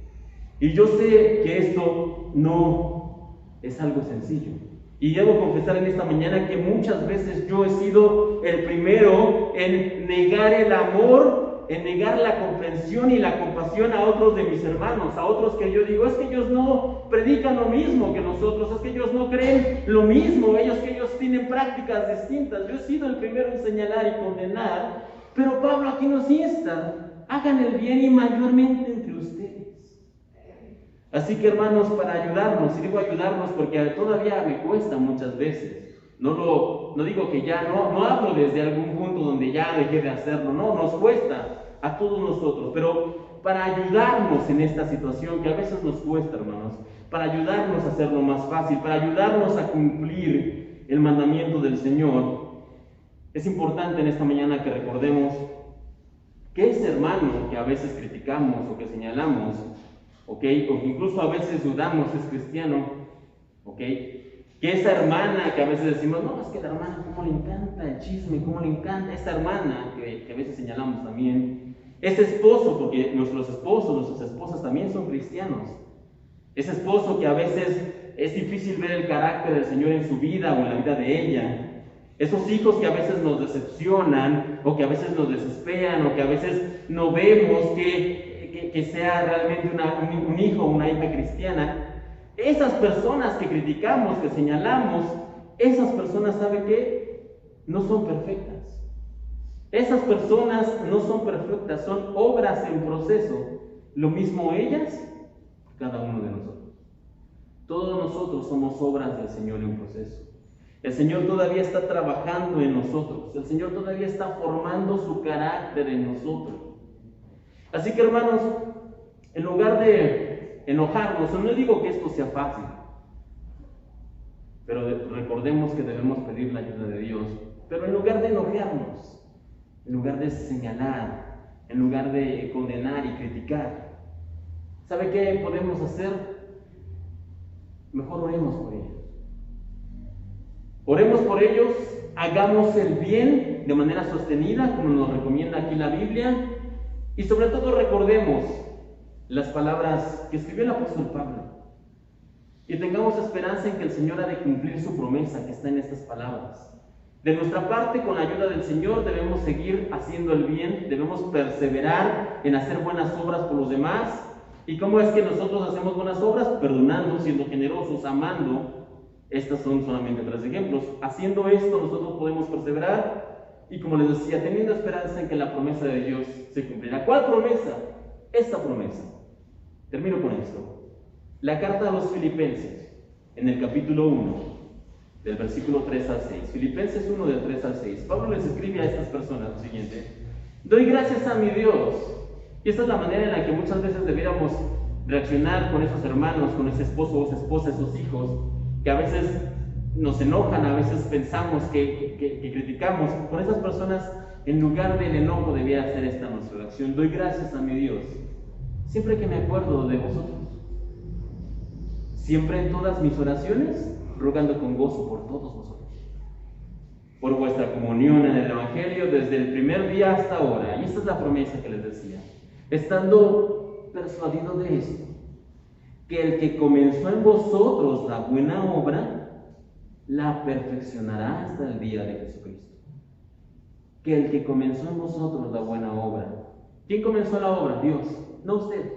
Y yo sé que esto no es algo sencillo. Y debo confesar en esta mañana que muchas veces yo he sido el primero en negar el amor, en negar la comprensión y la compasión a otros de mis hermanos, a otros que yo digo, es que ellos no predican lo mismo que nosotros, es que ellos no creen lo mismo, que ellos tienen prácticas distintas. Yo he sido el primero en señalar y condenar, pero Pablo aquí nos insta, hagan el bien y mayormente entre ustedes. Así que hermanos, para ayudarnos, y digo ayudarnos porque todavía me cuesta muchas veces, no digo que ya no hablo desde algún punto donde ya dejé de hacerlo, no, nos cuesta a todos nosotros, pero para ayudarnos en esta situación que a veces nos cuesta, hermanos, para ayudarnos a hacerlo más fácil, para ayudarnos a cumplir el mandamiento del Señor, es importante en esta mañana que recordemos que ese hermano que a veces criticamos o que señalamos, o que incluso a veces dudamos es cristiano, que esa hermana que a veces decimos, no, es que la hermana cómo le encanta el chisme, cómo le encanta esa hermana que a veces señalamos también, ese esposo, porque nuestras esposas también son cristianos, ese esposo que a veces es difícil ver el carácter del Señor en su vida o en la vida de ella, esos hijos que a veces nos decepcionan o que a veces nos desesperan o que a veces no vemos que sea realmente un hijo o una hija cristiana. Esas personas que criticamos, que señalamos, esas personas, ¿sabe qué? No son perfectas. Esas personas no son perfectas, son obras en proceso. Lo mismo ellas, cada uno de nosotros. Todos nosotros somos obras del Señor en proceso. El Señor todavía está trabajando en nosotros. El Señor todavía está formando su carácter en nosotros. Así que hermanos, en lugar de enojarnos, no digo que esto sea fácil, pero recordemos que debemos pedir la ayuda de Dios, pero en lugar de enojarnos, en lugar de señalar, en lugar de condenar y criticar, ¿sabe qué podemos hacer? Mejor oremos por ellos. Oremos por ellos, hagamos el bien de manera sostenida, como nos recomienda aquí la Biblia, y sobre todo recordemos las palabras que escribió el apóstol Pablo y tengamos esperanza en que el Señor ha de cumplir su promesa que está en estas palabras. De nuestra parte, con la ayuda del Señor, debemos seguir haciendo el bien, debemos perseverar en hacer buenas obras por los demás. ¿Y cómo es que nosotros hacemos buenas obras? Perdonando, siendo generosos, amando. Estos son solamente 3 ejemplos. Haciendo esto, nosotros podemos perseverar y, como les decía, teniendo esperanza en que la promesa de Dios se cumplirá. ¿Cuál promesa? Esta promesa. Termino con esto. La carta a los Filipenses, en el capítulo 1, del versículo 3 al 6. Filipenses 1, del 3 al 6. Pablo les escribe a estas personas lo siguiente: doy gracias a mi Dios. Y esta es la manera en la que muchas veces debiéramos reaccionar con esos hermanos, con ese esposo o esa esposa, esos hijos, que a veces nos enojan, a veces pensamos que criticamos. Con esas personas, en lugar del enojo, debía ser esta nuestra reacción: doy gracias a mi Dios siempre que me acuerdo de vosotros, siempre en todas mis oraciones, rogando con gozo por todos vosotros, por vuestra comunión en el Evangelio desde el primer día hasta ahora. Y esta es la promesa que les decía: estando persuadido de esto, que el que comenzó en vosotros la buena obra, la perfeccionará hasta el día de Jesucristo. Que el que comenzó en vosotros la buena obra. ¿Quién comenzó la obra? Dios. No usted,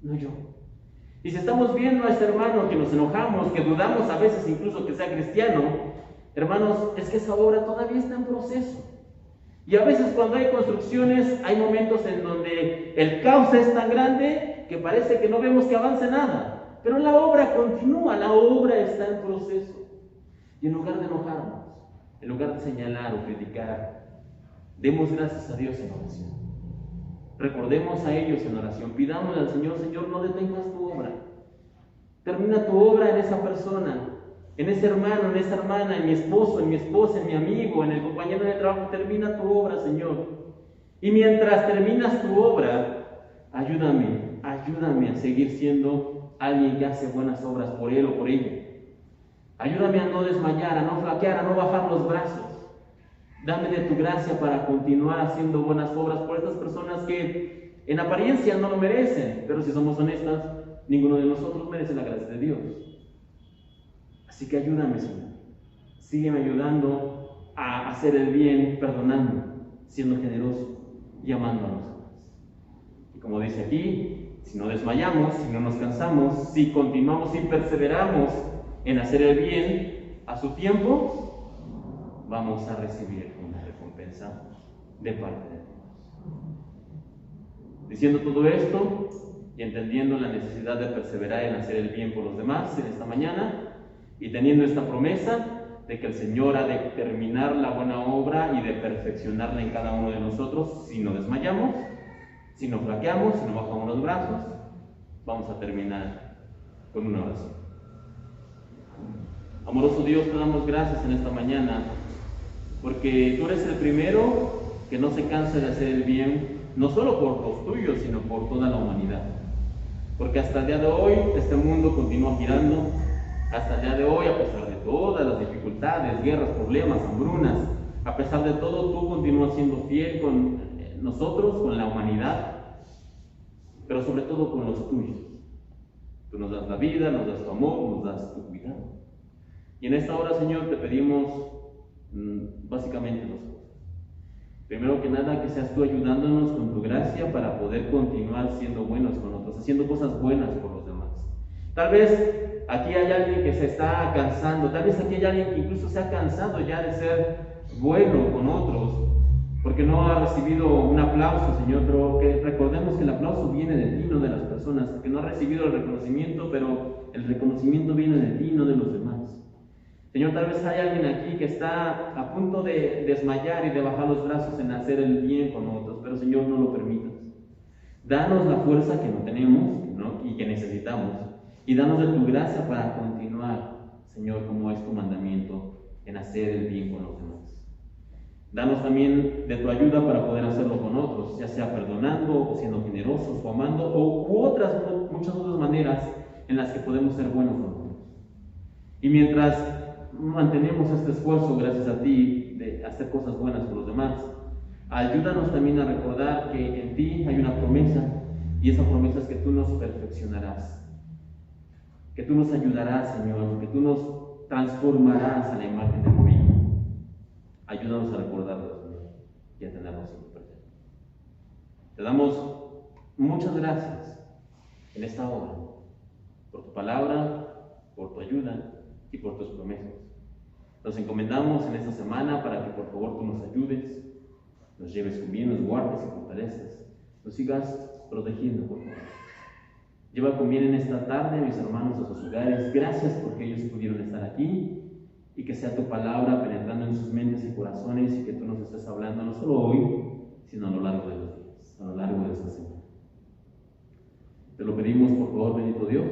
no yo. Y si estamos viendo a este hermano que nos enojamos, que dudamos a veces incluso que sea cristiano, hermanos, es que esa obra todavía está en proceso. Y a veces cuando hay construcciones, hay momentos en donde el caos es tan grande que parece que no vemos que avance nada. Pero la obra continúa, la obra está en proceso. Y en lugar de enojarnos, en lugar de señalar o criticar, demos gracias a Dios en oración. Recordemos a ellos en oración, pidámosle al Señor: Señor, no detengas tu obra. Termina tu obra en esa persona, en ese hermano, en esa hermana, en mi esposo, en mi esposa, en mi amigo, en el compañero de trabajo. Termina tu obra, Señor. Y mientras terminas tu obra, ayúdame a seguir siendo alguien que hace buenas obras por él o por ella. Ayúdame a no desmayar, a no flaquear, a no bajar los brazos. Dame de tu gracia para continuar haciendo buenas obras por estas personas que en apariencia no lo merecen, pero si somos honestas, ninguno de nosotros merece la gracia de Dios. Así que ayúdame, Señor. Sígueme ayudando a hacer el bien, perdonando, siendo generoso y amando a los demás. Y como dice aquí, si no desmayamos, si no nos cansamos, si continuamos y perseveramos en hacer el bien a su tiempo, vamos a recibir una recompensa de parte de Dios. Diciendo todo esto y entendiendo la necesidad de perseverar en hacer el bien por los demás en esta mañana, y teniendo esta promesa de que el Señor ha de terminar la buena obra y de perfeccionarla en cada uno de nosotros si no desmayamos, si no flaqueamos, si no bajamos los brazos, vamos a terminar con una oración. Amoroso Dios, te damos gracias en esta mañana, porque tú eres el primero que no se cansa de hacer el bien, no solo por los tuyos, sino por toda la humanidad. Porque hasta el día de hoy este mundo continúa girando, hasta el día de hoy, a pesar de todas las dificultades, guerras, problemas, hambrunas, a pesar de todo, tú continúas siendo fiel con nosotros, con la humanidad, pero sobre todo con los tuyos. Tú nos das la vida, nos das tu amor, nos das tu cuidado. Y en esta hora, Señor, te pedimos básicamente dos cosas. Primero que nada, que seas tú ayudándonos con tu gracia para poder continuar siendo buenos con otros, haciendo cosas buenas por los demás. Tal vez aquí hay alguien que se está cansando, tal vez aquí hay alguien que incluso se ha cansado ya de ser bueno con otros, porque no ha recibido un aplauso, Señor, pero que recordemos que el aplauso viene de ti, no de las personas, que no ha recibido el reconocimiento, pero el reconocimiento viene de ti, no de los demás. Señor, tal vez hay alguien aquí que está a punto de desmayar y de bajar los brazos en hacer el bien con otros, pero Señor, no lo permitas. Danos la fuerza que no tenemos, ¿no? Y que necesitamos, y danos de tu gracia para continuar, Señor, como es tu mandamiento, en hacer el bien con los demás. Danos también de tu ayuda para poder hacerlo con otros, ya sea perdonando, o siendo generosos, o amando, muchas otras maneras en las que podemos ser buenos con otros. Y mientras mantenemos este esfuerzo, gracias a ti, de hacer cosas buenas por los demás, ayúdanos también a recordar que en ti hay una promesa, y esa promesa es que tú nos perfeccionarás, que tú nos ayudarás, Señor, que tú nos transformarás a la imagen de tu Hijo. Ayúdanos a recordarlo, Señor, y a tenerlo siempre presente. Te damos muchas gracias en esta hora, por tu palabra, por tu ayuda y por tus promesas. Nos encomendamos en esta semana para que por favor tú nos ayudes, nos lleves con bien, nos guardes y fortaleces, nos sigas protegiendo, por favor. Lleva con bien en esta tarde a mis hermanos a sus hogares. Gracias porque ellos pudieron estar aquí, y que sea tu palabra penetrando en sus mentes y corazones, y que tú nos estés hablando no solo hoy, sino a lo largo de los días, a lo largo de esta semana. Te lo pedimos, por favor, bendito Dios,